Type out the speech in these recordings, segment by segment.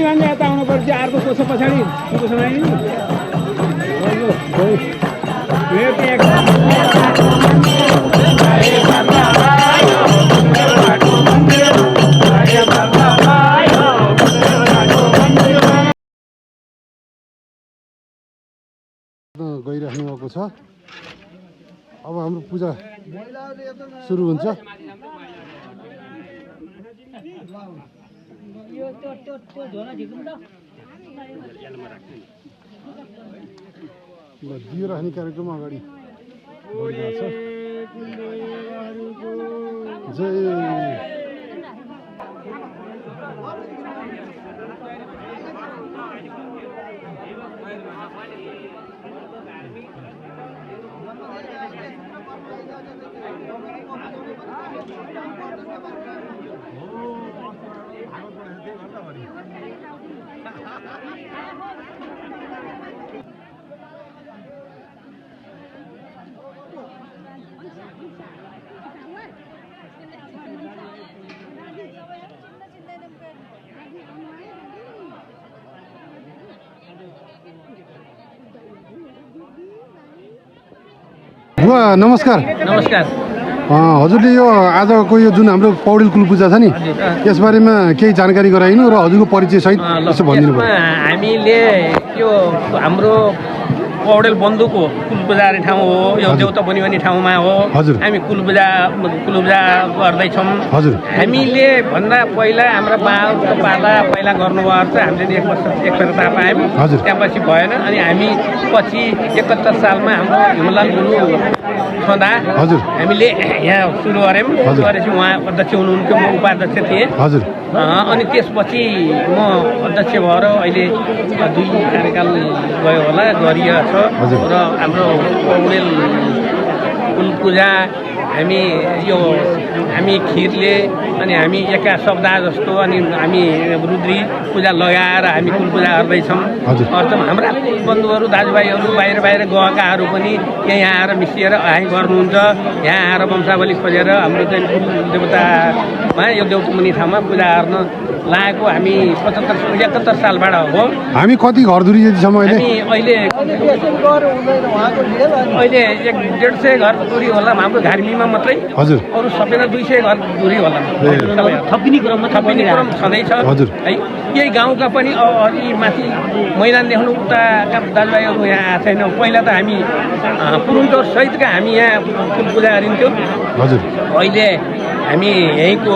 मान्छे यता आउनु पर्छ अर्को कोष पछाडि गइराख्नु भएको छ। अब हाम्रो पूजा सुरु हुन्छ। दियो राख्ने कार्यक्रम अगाडि बढिरहेको छ। जय बुवा नमस्कार। नमस्कार। हजुरले यो आजको यो जुन हाम्रो पौडेल कुल पूजा छ नि यसबारेमा केही जानकारी गराइनु र हजुरको परिचय सहित यसो भनिदिनु पर्यो। हामीले यो हाम्रो पौडेल बन्धुको कुल पूजा ठाउँ हो यो देउता बनी भन्ने ठाउँमा हो। हजुर हामी कुल पूजा गर्दैछौँ। हजुर हामीले भन्दा पहिला हाम्रो बाबुको पाला पहिला गर्नुभयो त हामीले 1 वर्ष एकता पायौँ। हजुर त्यसपछि भएन अनि हामी पछि 71 सालमा हाम्रो हिमलाल गुरु छँदा हजुर हामीले यहाँ सुरु गऱ्यौँ। गरेपछि उहाँ अध्यक्ष हुनुहुन्थ्यो, म उपाध्यक्ष थिएँ। हजुर अनि त्यसपछि म अध्यक्ष भएर अहिले 2 कार्यकाल गयो होला गरिएको छ। र हाम्रो पौडेल कुल पूजा हामी खिरले अनि हामी एका शब्द जस्तो अनि हामी रुद्री पूजा लगाएर हामी कुल पूजा गर्दैछौँ। हाम्रा बन्धुहरू दाजुभाइहरू बाहिर गएकाहरू पनि यहीँ आएर मिसिएर गर्नुहुन्छ। यहाँ आएर वंशावली खोजेर हाम्रो चाहिँ कुल देवतामा यो देउतमुनि ठाउँमा पूजा गर्न लागेको हामी 71 सालबाट हो। हामी कति घरधुरी छौँ अहिले? अहिले 150 घर दूरी होला हाम्रो घार्मीमा मात्रै। हजुर अरू सबैजना 200 घर दूरी होला। थपिने क्रम छँदैछ है। यही गाउँका पनि अलि माथि मैदान देख्नु उताका दाजुभाइहरू यहाँ आएको छैन। पहिला त हामी पुरुन्चौर सहितका हामी यहाँ कुल पूजा गरिन्थ्यौँ। हजुर अहिले हामी यहीँको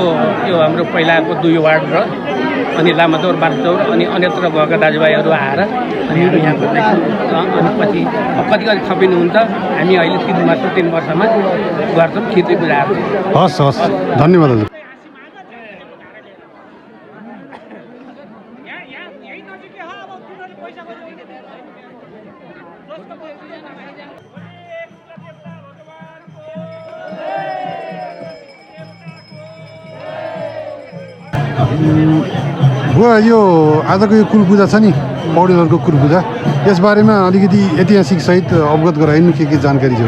यो हाम्रो पहिलाको 2 वार्ड र अनि लामाचौर बालचौर अनि अन्यत्र गएका दाजुभाइहरू आएर अनि हामी यहाँ गर्दैछौँ। अनि पछि कति थपिनुहुन्छ हामी अहिले 3 वर्षमा गर्छौँ खिर्ती पूजाहरू। हस् हस् धन्यवाद हजुर। बुवा यो आजको यो कुल पूजा छ नि पौडेलहरूको कुल पूजा यसबारेमा अलिकति ऐतिहासिक सहित अवगत गराइनु के जानकारी छ?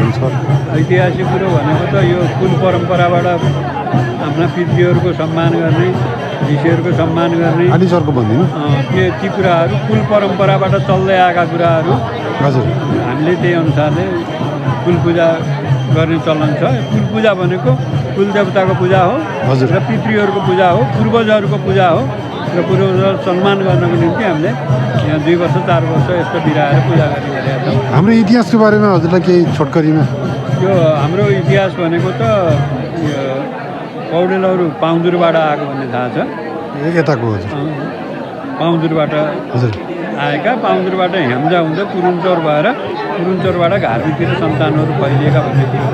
ऐतिहासिक कुरो भनेको त यो कुल परम्पराबाट आफ्ना पितृहरूको सम्मान गर्ने, ऋषिहरूको सम्मान गर्ने आदिसरको भनिदिनु ती कुराहरू कुल परम्पराबाट चल्दै आएका कुराहरू। हजुर हामीले त्यही अनुसारले कुल पूजा गर्ने चलन छ। कुल पूजा भनेको कुल देवताको पूजा हो। हजुर र पितृहरूको पूजा हो, पूर्वजहरूको पूजा हो। र पूर्वजहरू सम्मान गर्नको निम्ति हामीले यहाँ 2 वर्ष 4 वर्ष यस्तो बिराएर पूजा गरिरहेका छौँ। हाम्रो इतिहासको बारेमा हजुरलाई केही छोटकरीमा? यो हाम्रो इतिहास भनेको त पौडेलहरू पाउँदुरबाट आएको भन्ने थाहा छ। यताको हजुर पाउँदुरबाट हजुर आएका, पाउँदुरबाट हेम्जा हुँदा पुरुन्चौर भएर पुरुन्चौरबाट घार्मीतिर सन्तानहरू फैलिएका भन्ने कुरो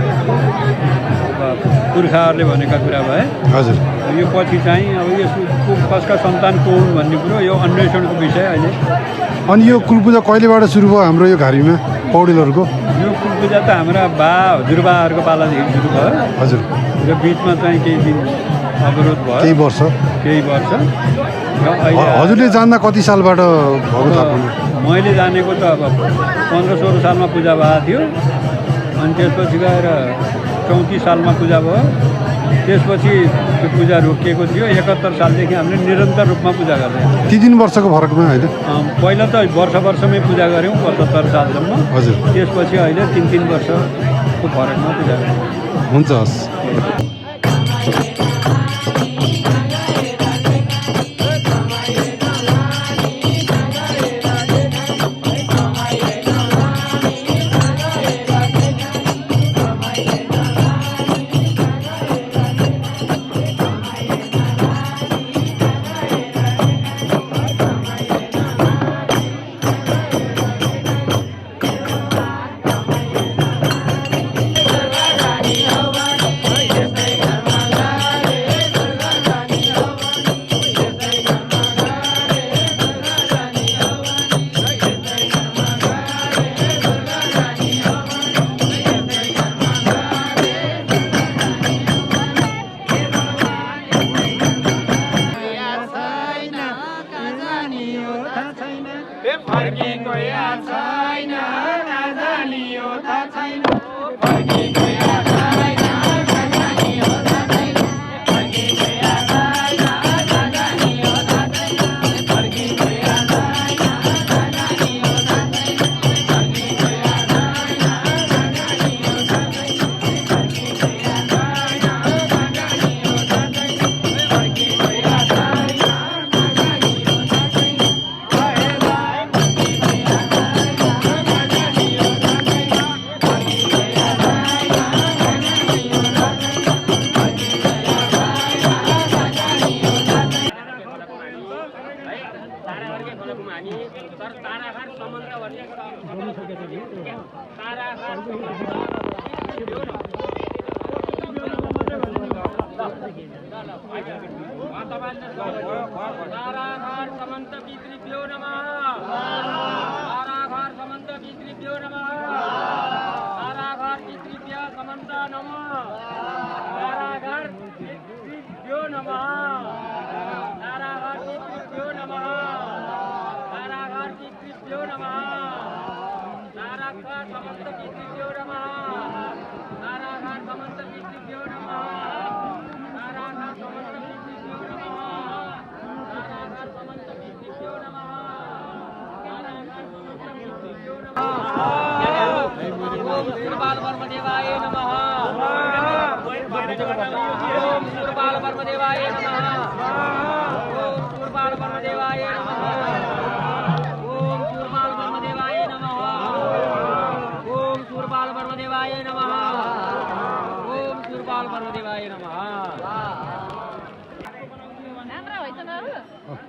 पुर्खाहरूले भनेका कुरा भए। हजुर यो पछि चाहिँ अब यसको कसका सन्तान को हुन् भन्ने कुरो यो अन्वेषणको विषय अहिले। अनि यो कुल पूजा कहिलेबाट सुरु भयो हाम्रो यो घारीमा पौडेलहरूको? यो कुल पूजा त हाम्रा हजुरबाहरूको पालादेखि सुरु भयो। हजुर र बिचमा चाहिँ केही दिन अवरोध भयो, केही वर्ष। हजुरले जान्दा कति सालबाट भएको थाहा? मैले जानेको त अब 15-16 सालमा पूजा भएको थियो। अनि त्यसपछि गएर 34 सालमा पूजा भयो। त्यसपछि त्यो पूजा रोकिएको थियो। 71 सालदेखि हामीले निरन्तर रूपमा पूजा गर्दै आयौँ। ती 3 वर्षको फरकमा होइन? पहिला त वर्षमै पूजा गऱ्यौँ 75 सालसम्म। हजुर। त्यसपछि अहिले 3 वर्षको फरकमा पूजा गर्यौँ। हुन्छ, हस्।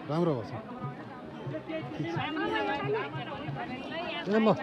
राम्रो भएछ। ल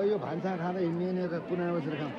यो भान्सा खाँदा हिँड्ने कुना बसेर खाऊ